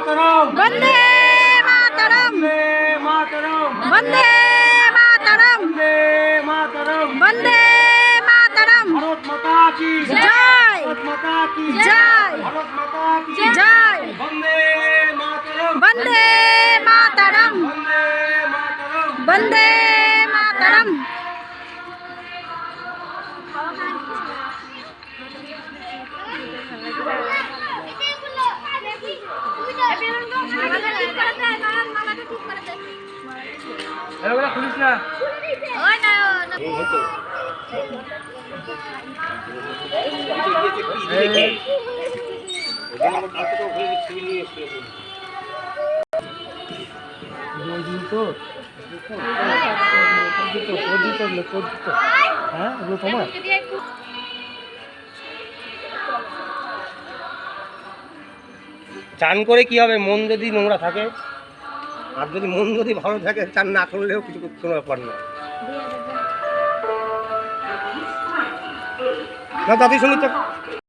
मातरम वंदे मातरम वंदे मातरम वंदे मातरम भारत माता की जय भारत माता की जय भारत माता की जय वंदे मातरम वंदे मातरम वंदे मातरम वंदे मातरम এগুলো খুলিস না তোমার চান করে কি হবে? মন যদি নোংরা থাকে আর যদি মন যদি ভালো থাকে, চান না করলেও কিছু কোনো ব্যাপার না। দাদি শুনি তো